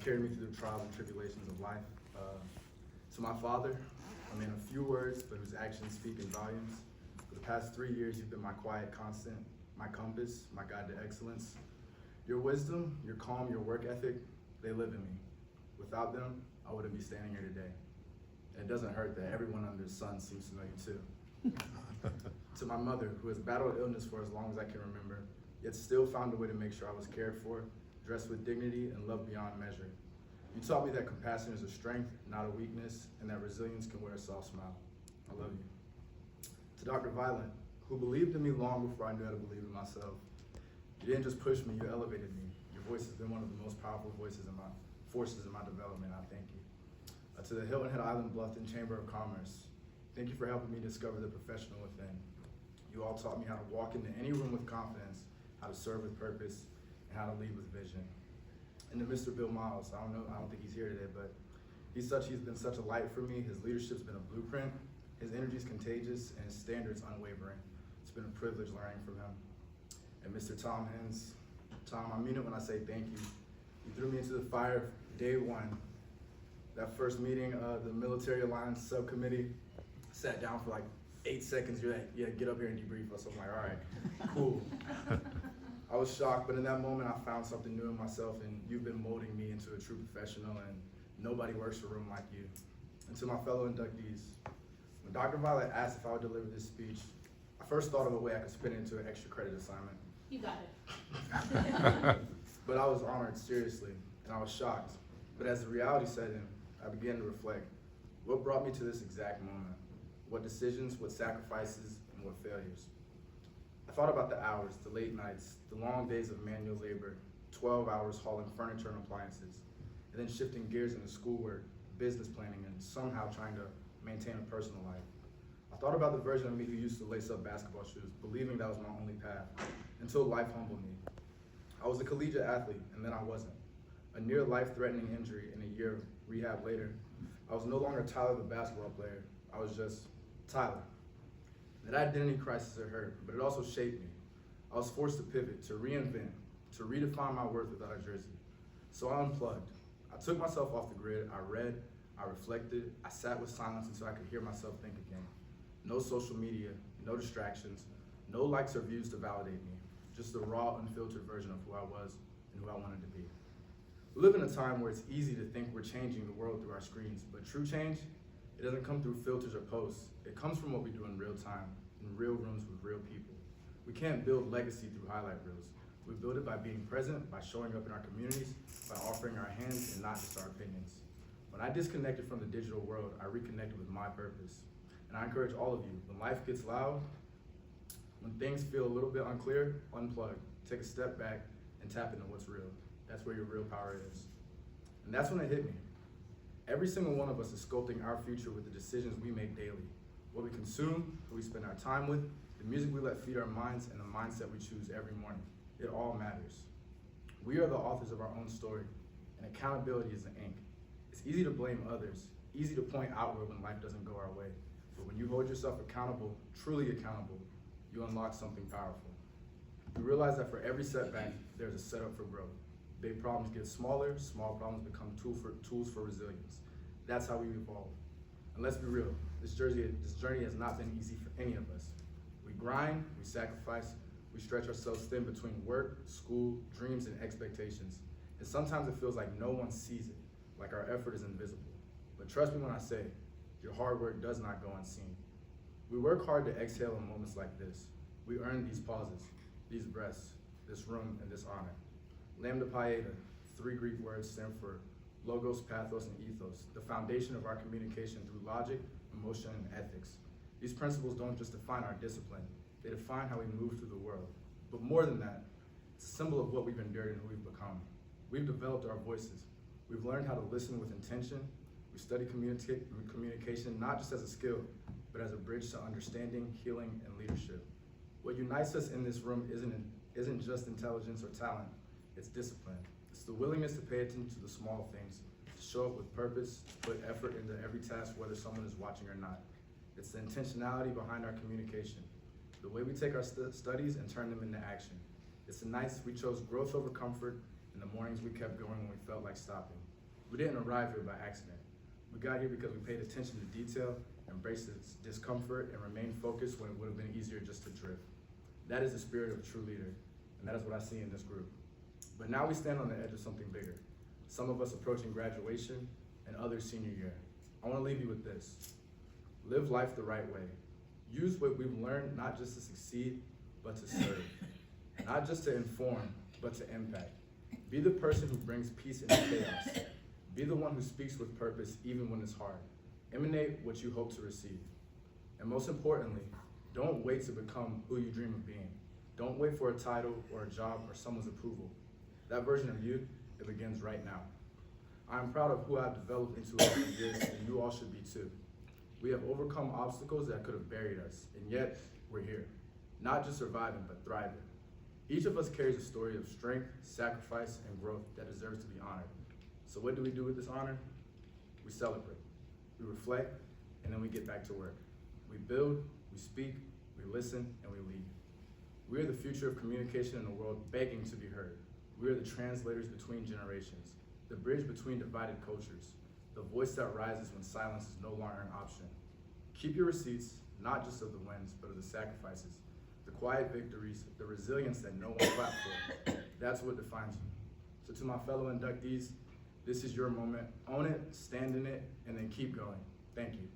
carried me through the trials and tribulations of life. To my father, a man of few words, but whose actions speak in volumes. For the past 3 years, you've been my quiet constant, my compass, my guide to excellence. Your wisdom, your calm, your work ethic, they live in me. Without them, I wouldn't be standing here today. And it doesn't hurt that everyone under the sun seems familiar too. To my mother, who has battled illness for as long as I can remember, yet still found a way to make sure I was cared for, dressed with dignity, and loved beyond measure. You taught me that compassion is a strength, not a weakness, and that resilience can wear a soft smile. I love you. To Dr. Violent, who believed in me long before I knew how to believe in myself. You didn't just push me, you elevated me. Your voice has been one of the most powerful forces in my development. I thank you. To the Hilton Head Island Bluffton Chamber of Commerce, thank you for helping me discover the professional within. You all taught me how to walk into any room with confidence, how to serve with purpose, and how to lead with vision. And to Mr. Bill Miles, I don't think he's here today, but he's been such a light for me. His leadership's been a blueprint. His energy's contagious, and his standards unwavering. It's been a privilege learning from him. And Mr. Tom Hens, Tom, I mean it when I say thank you. You threw me into the fire day one. That first meeting of the Military Alliance Subcommittee, sat down for like 8 seconds. You're like, yeah, get up here and debrief us. I'm like, all right, cool. I was shocked, but in that moment, I found something new in myself, and you've been molding me into a true professional, and nobody works a room like you. And to my fellow inductees, when Dr. Violet asked if I would deliver this speech, I first thought of a way I could spin it into an extra credit assignment. You got it. But I was honored, seriously, and I was shocked. But as the reality set in, I began to reflect. What brought me to this exact moment? What decisions, what sacrifices, and what failures? I thought about the hours, the late nights, the long days of manual labor, 12 hours hauling furniture and appliances, and then shifting gears into schoolwork, business planning, and somehow trying to maintain a personal life. I thought about the version of me who used to lace up basketball shoes, believing that was my only path, until life humbled me. I was a collegiate athlete, and then I wasn't. A near life-threatening injury and a year of rehab later, I was no longer Tyler the basketball player. I was just Tyler. That identity crisis hurt, but it also shaped me. I was forced to pivot, to reinvent, to redefine my worth without a jersey. So I unplugged. I took myself off the grid. I read, I reflected, I sat with silence until I could hear myself think again. No social media, no distractions, no likes or views to validate me. Just the raw, unfiltered version of who I was and who I wanted to be. We live in a time where it's easy to think we're changing the world through our screens, but true change, it doesn't come through filters or posts. It comes from what we do in real time, in real rooms with real people. We can't build legacy through highlight reels. We build it by being present, by showing up in our communities, by offering our hands and not just our opinions. When I disconnected from the digital world, I reconnected with my purpose. And I encourage all of you, when life gets loud, when things feel a little bit unclear, unplug, take a step back, and tap into what's real. That's where your real power is. And that's when it hit me. Every single one of us is sculpting our future with the decisions we make daily. What we consume, who we spend our time with, the music we let feed our minds, and the mindset we choose every morning. It all matters. We are the authors of our own story, and accountability is the ink. It's easy to blame others, easy to point outward when life doesn't go our way. But when you hold yourself accountable, truly accountable, you unlock something powerful. You realize that for every setback, there's a setup for growth. Big problems get smaller, small problems become tools for resilience. That's how we evolve. And let's be real, this journey has not been easy for any of us. We grind, we sacrifice, we stretch ourselves thin between work, school, dreams, and expectations. And sometimes it feels like no one sees it, like our effort is invisible. But trust me when I say, your hard work does not go unseen. We work hard to exhale in moments like this. We earn these pauses, these breaths, this room, and this honor. Lambda, 3 Greek words stand for logos, pathos, and ethos, the foundation of our communication through logic, emotion, and ethics. These principles don't just define our discipline, they define how we move through the world. But more than that, it's a symbol of what we've endured and who we've become. We've developed our voices. We've learned how to listen with intention. We study communication not just as a skill, but as a bridge to understanding, healing, and leadership. What unites us in this room isn't just intelligence or talent, it's discipline. It's the willingness to pay attention to the small things, to show up with purpose, to put effort into every task, whether someone is watching or not. It's the intentionality behind our communication, the way we take our studies and turn them into action. It's the nights we chose growth over comfort, and the mornings we kept going when we felt like stopping. We didn't arrive here by accident. We got here because we paid attention to detail, embraced discomfort, and remained focused when it would have been easier just to drift. That is the spirit of a true leader, and that is what I see in this group. But now we stand on the edge of something bigger. Some of us approaching graduation, and others senior year. I want to leave you with this. Live life the right way. Use what we've learned not just to succeed, but to serve. Not just to inform, but to impact. Be the person who brings peace into chaos. Be the one who speaks with purpose even when it's hard. Emanate what you hope to receive. And most importantly, don't wait to become who you dream of being. Don't wait for a title or a job or someone's approval. That version of you, it begins right now. I am proud of who I've developed into over the years, and you all should be too. We have overcome obstacles that could have buried us, and yet we're here. Not just surviving, but thriving. Each of us carries a story of strength, sacrifice, and growth that deserves to be honored. So what do we do with this honor? We celebrate, we reflect, and then we get back to work. We build, we speak, we listen, and we lead. We are the future of communication in a world begging to be heard. We are the translators between generations, the bridge between divided cultures, the voice that rises when silence is no longer an option. Keep your receipts, not just of the wins, but of the sacrifices, the quiet victories, the resilience that no one clapped for. That's what defines you. So to my fellow inductees, this is your moment. Own it, stand in it, and then keep going. Thank you.